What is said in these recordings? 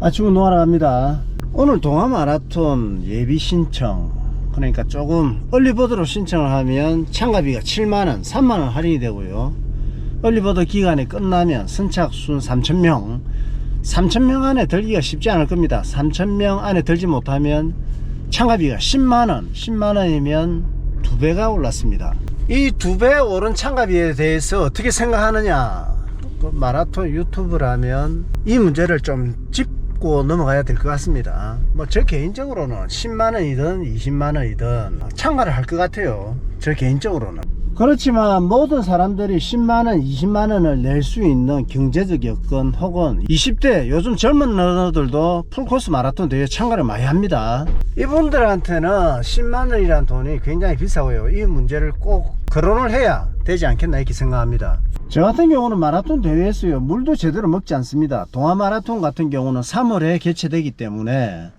아침은 노하러 갑니다. 오늘 동아마라톤 예비 신청, 그러니까 조금 얼리버드로 신청을 하면 참가비가 7만원 3만원 할인이 되고요, 얼리버드 기간이 끝나면 선착순 3,000명 3,000명 안에 들기가 쉽지 않을 겁니다. 3,000명 안에 들지 못하면 참가비가 10만원 10만원이면 2배가 올랐습니다. 이 2배 오른 참가비에 대해서 어떻게 생각하느냐, 그 마라톤 유튜브라면 이 문제를 좀 짚고 넘어가야 될 것 같습니다. 뭐 저 개인적으로는 10만원이든 20만원이든 참가를 할 것 같아요, 저 개인적으로는. 그렇지만 모든 사람들이 10만원 20만원을 낼 수 있는 경제적 여건, 혹은 20대 요즘 젊은 너들도 풀코스 마라톤 대회에 참가를 많이 합니다. 이분들한테는 10만원이라는 돈이 굉장히 비싸고요, 이 문제를 꼭 거론을 해야 되지 않겠나 이렇게 생각합니다. 저 같은 경우는 마라톤 대회에서요, 물도 제대로 먹지 않습니다. 동아 마라톤 같은 경우는 3월에 개최되기 때문에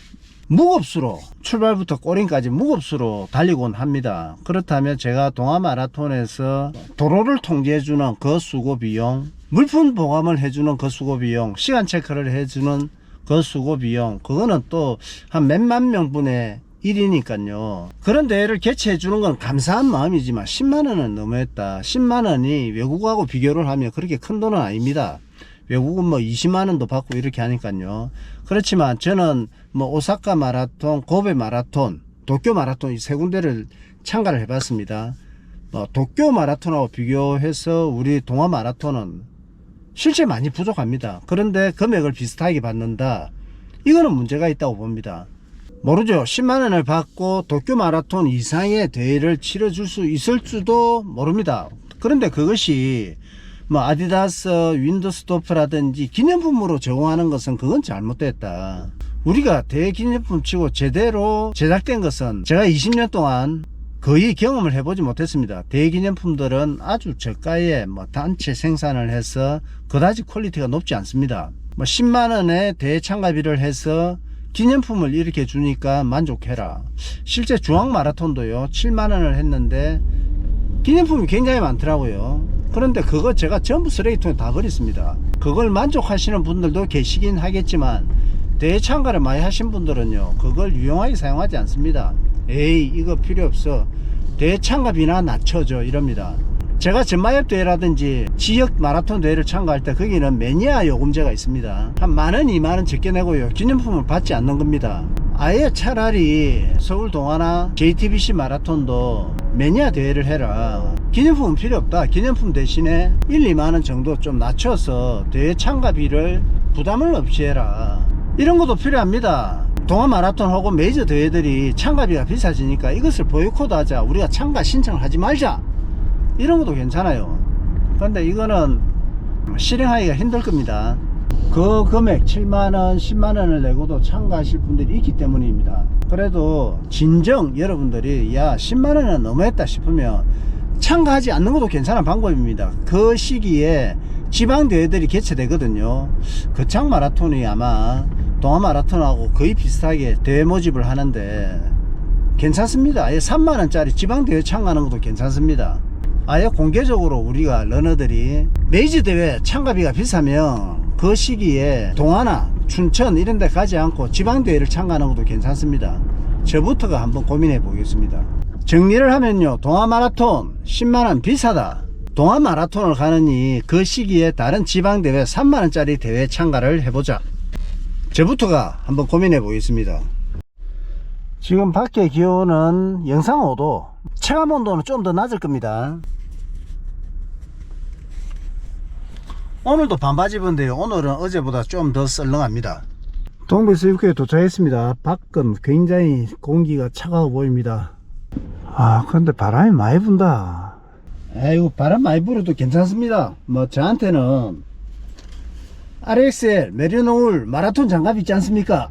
무급수로, 출발부터 꼬린까지 무급수로 달리곤 합니다. 그렇다면 제가 동아 마라톤에서 도로를 통제해주는 그 수고 비용, 물품 보관을 해주는 그 수고 비용, 시간 체크를 해주는 그 수고 비용, 그거는 또 한 몇만 명분의 일이니까요. 그런 대회를 개최해 주는 건 감사한 마음이지만 10만원은 너무했다. 10만원이 외국하고 비교를 하면 그렇게 큰 돈은 아닙니다. 외국은 뭐 20만원도 받고 이렇게 하니까요. 그렇지만 저는 뭐 오사카 마라톤, 고베 마라톤, 도쿄 마라톤 이 세 군데를 참가를 해 봤습니다. 도쿄 마라톤하고 비교해서 우리 동아 마라톤은 실제 많이 부족합니다. 그런데 금액을 비슷하게 받는다, 이거는 문제가 있다고 봅니다. 모르죠. 10만원을 받고 도쿄 마라톤 이상의 대회를 치러줄 수 있을지도 모릅니다. 그런데 그것이 뭐 아디다스 윈드스토프라든지 기념품으로 제공하는 것은 그건 잘못됐다. 우리가 대기념품 치고 제대로 제작된 것은 제가 20년 동안 거의 경험을 해보지 못했습니다. 대기념품들은 아주 저가에 뭐 단체 생산을 해서 그다지 퀄리티가 높지 않습니다. 뭐 10만원의 대회 참가비를 해서 기념품을 이렇게 주니까 만족해라. 실제 중앙 마라톤도요 7만원을 했는데 기념품이 굉장히 많더라고요. 그런데 그거 제가 전부 쓰레기통에 다 버렸습니다. 그걸 만족하시는 분들도 계시긴 하겠지만 대회 참가를 많이 하신 분들은요 그걸 유용하게 사용하지 않습니다. 에이 이거 필요 없어, 대회 참가비나 낮춰줘 이럽니다. 제가 전마협 대회라든지 지역 마라톤 대회를 참가할 때 거기는 매니아 요금제가 있습니다. 한 만원 2만원 적게 내고요 기념품을 받지 않는 겁니다. 아예 차라리 서울 동아나 JTBC 마라톤도 매니아 대회를 해라. 기념품은 필요 없다. 기념품 대신에 1, 2만원 정도 좀 낮춰서 대회 참가비를 부담을 없이 해라. 이런 것도 필요합니다. 동아 마라톤 혹은 메이저 대회들이 참가비가 비싸지니까 이것을 보이콧 하자, 우리가 참가 신청을 하지 말자, 이런 것도 괜찮아요. 그런데 이거는 실행하기가 힘들 겁니다. 그 금액 7만원 10만원을 내고도 참가하실 분들이 있기 때문입니다. 그래도 진정 여러분들이 야 10만원은 너무했다 싶으면 참가하지 않는 것도 괜찮은 방법입니다. 그 시기에 지방대회들이 개최되거든요. 거창 마라톤이 아마 동아 마라톤하고 거의 비슷하게 대회 모집을 하는데 괜찮습니다. 아예 3만원짜리 지방대회 참가하는 것도 괜찮습니다. 아예 공개적으로 우리가 러너들이 메이저 대회 참가비가 비싸면 그 시기에 동아나 춘천 이런 데 가지 않고 지방대회를 참가하는 것도 괜찮습니다. 저부터가 한번 고민해 보겠습니다. 정리를 하면요, 동아 마라톤 10만원 비싸다. 동아 마라톤을 가느니 그 시기에 다른 지방대회 3만원짜리 대회 참가를 해보자. 저부터가 한번 고민해 보겠습니다. 지금 밖에 기온은 영상 5도, 체감온도는 좀 더 낮을 겁니다. 오늘도 반바지 입었는데요, 오늘은 어제보다 좀 더 썰렁합니다. 동백서 입구에 도착했습니다. 밖은 굉장히 공기가 차가워 보입니다. 그런데 바람이 많이 분다. 아이고, 바람 많이 불어도 괜찮습니다. 뭐 저한테는 RXL 메리노울 마라톤 장갑 있지 않습니까?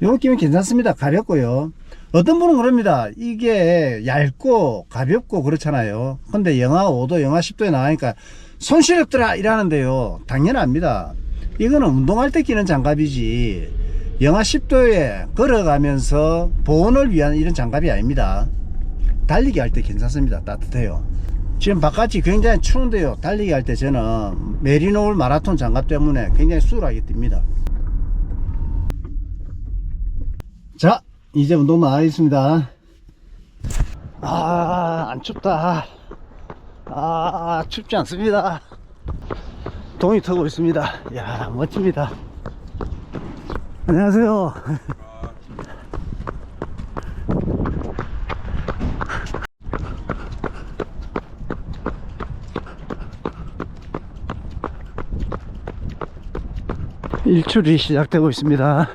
요 끼면 괜찮습니다. 가볍고요. 어떤 분은 그럽니다. 이게 얇고 가볍고 그렇잖아요. 근데 영하 5도 영하 10도에 나가니까 손 시렵더라 이러는데요, 당연합니다. 이거는 운동할 때 끼는 장갑이지 영하 10도에 걸어가면서 보온을 위한 이런 장갑이 아닙니다. 달리기 할 때 괜찮습니다. 따뜻해요. 지금 바깥이 굉장히 추운데요, 달리기 할 때 저는 메리노울 마라톤 장갑 때문에 굉장히 수월하게 뜁니다. 자, 이제 운동 나가겠습니다. 아, 안 춥다. 아, 춥지 않습니다. 동이 타고 있습니다. 이야, 멋집니다. 안녕하세요. 일출이 시작되고 있습니다.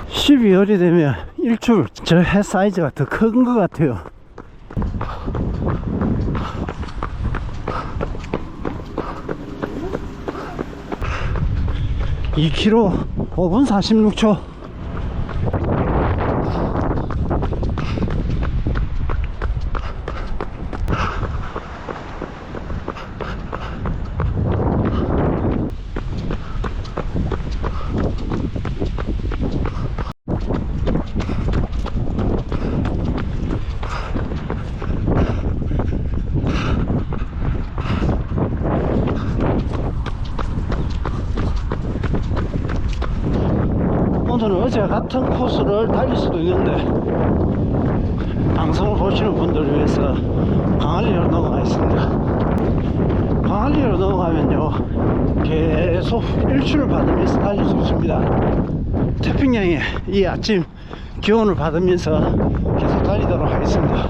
(12월이) 되면 일출 저 해 사이즈가 더 큰 것 같아요. (2km) (5분 46초) 오늘은 어제 같은 코스를 달릴 수도 있는데 방송을 보시는 분들을 위해서 광안리로 넘어가 있습니다. 광안리로 넘어가면요 계속 일출을 받으면서 달릴 수 있습니다. 태평양의 이 아침 기온을 받으면서 계속 달리도록 하겠습니다.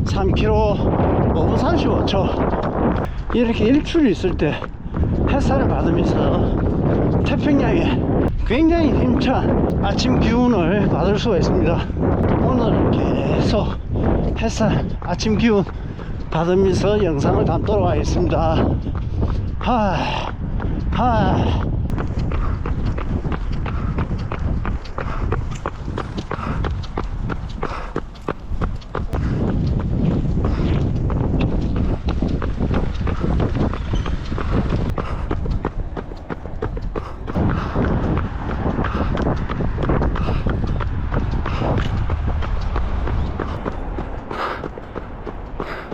3km 5분 35초. 이렇게 일출이 있을 때 햇살을 받으면서 태평양의 굉장히 힘찬 아침 기운을 받을 수가 있습니다. 오늘은 계속 햇살 아침 기운 받으면서 영상을 담도록 하겠습니다.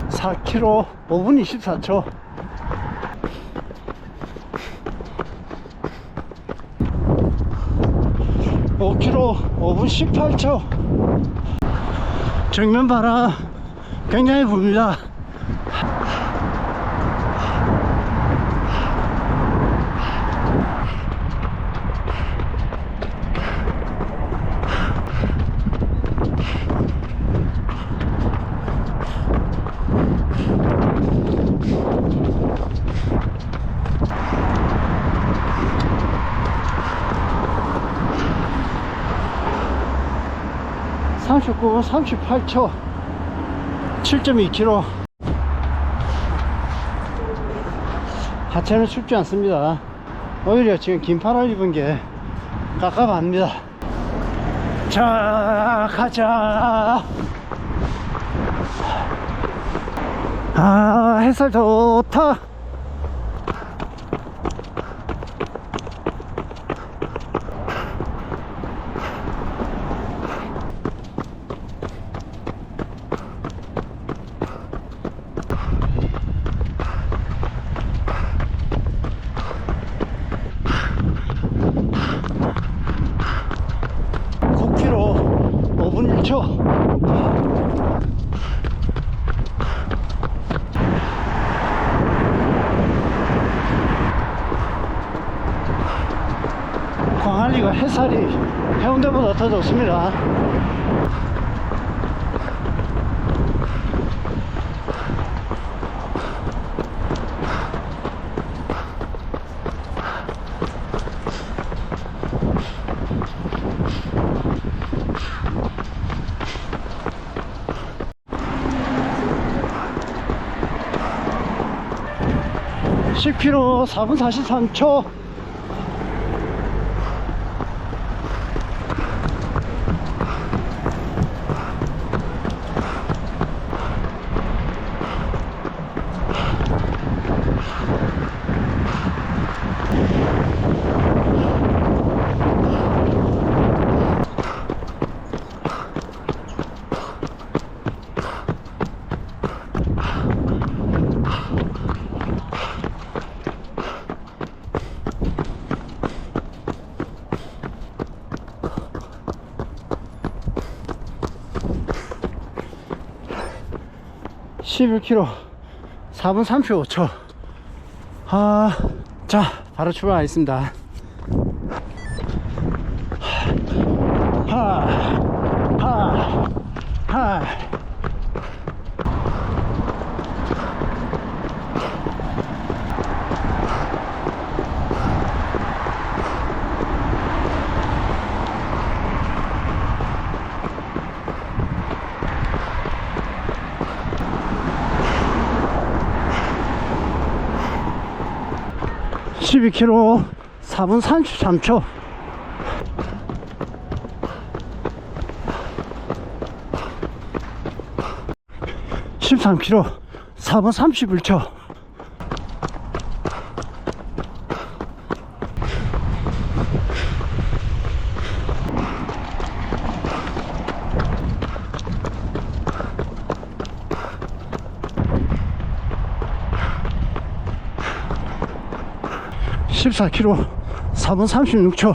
4km 5분 24초. (5km 5분 18초) 정면 바람 굉장히 붑니다. (39분 38초) 7.2km. 하체는 춥지 않습니다. 오히려 지금 긴팔을 입은 게 깝깝합니다. 자, 가자. 아, 햇살 좋다. 광안리가 햇살이 해운대보다 더 좋습니다. (10km) (4분 43초) 11km 4분 35초. 자, 바로 출발하겠습니다. 하 12km 4분 33초. 13km 4분 31초. 14km 4분 36초.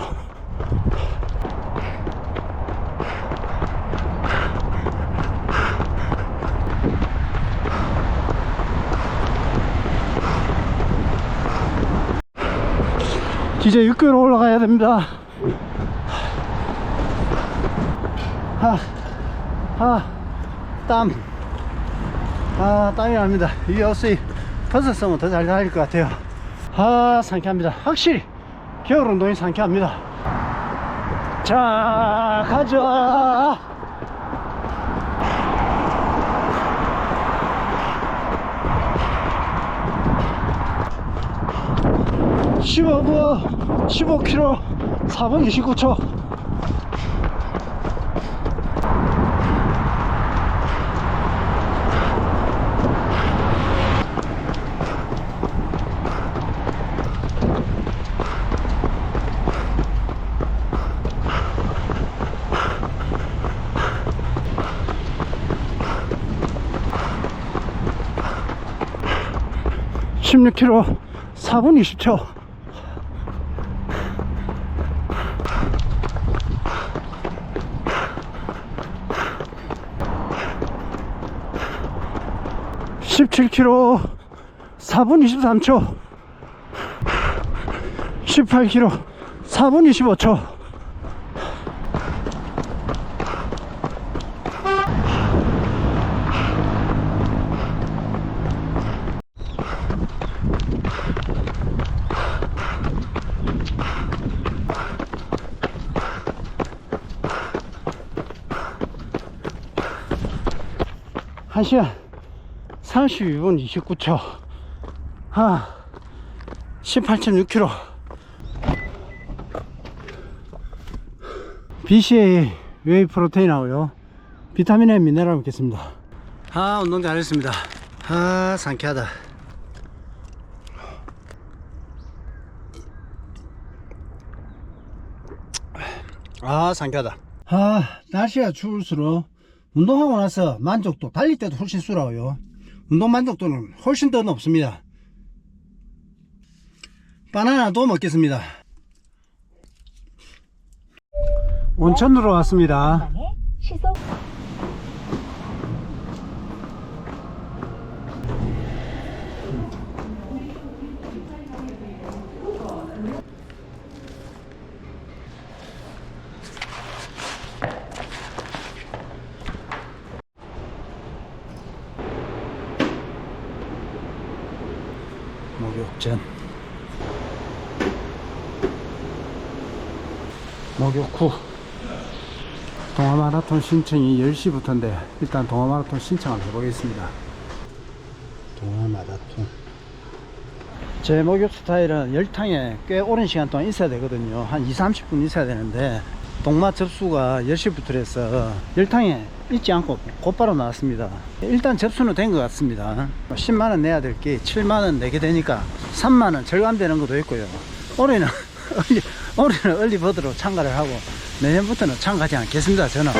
6km 올라가야 됩니다. 땀이 납니다. 이 옷이 벗었으면 더 잘 달릴 것 같아요. 상쾌합니다. 확실히 겨울 운동이 상쾌합니다. 자, 가자. (15분) 15km 4분 29초. 16km 4분 20초. 17km 4분 23초. 18km 4분 25초. 1시간 32분 29초. 18.6km. BCA 웨이 프로테인하고요, 비타민 A 미네랄 먹겠습니다. 운동 잘했습니다. 상쾌하다. 상쾌하다. 날씨가 추울수록 운동하고 나서 만족도, 달릴 때도 훨씬 수라고요. 운동 만족도는 훨씬 더 높습니다. 바나나도 먹겠습니다. 온천으로 왔습니다. 목욕전. 목욕 후 동아마라톤 신청이 10시부터인데 일단 동아마라톤 신청을 해보겠습니다. 동아마라톤. 제 목욕 스타일은 열탕에 꽤 오랜 시간 동안 있어야 되거든요. 한 2~30분 있어야 되는데 동마 접수가 10시부터 해서 열탕에 있지 않고 곧바로 나왔습니다. 일단 접수는 된 것 같습니다. 10만원 내야 될 게 7만원 내게 되니까 3만원 절감되는 것도 있고요. 올해는 얼리버드로 참가를 하고 내년부터는 참가하지 않겠습니다. 저는.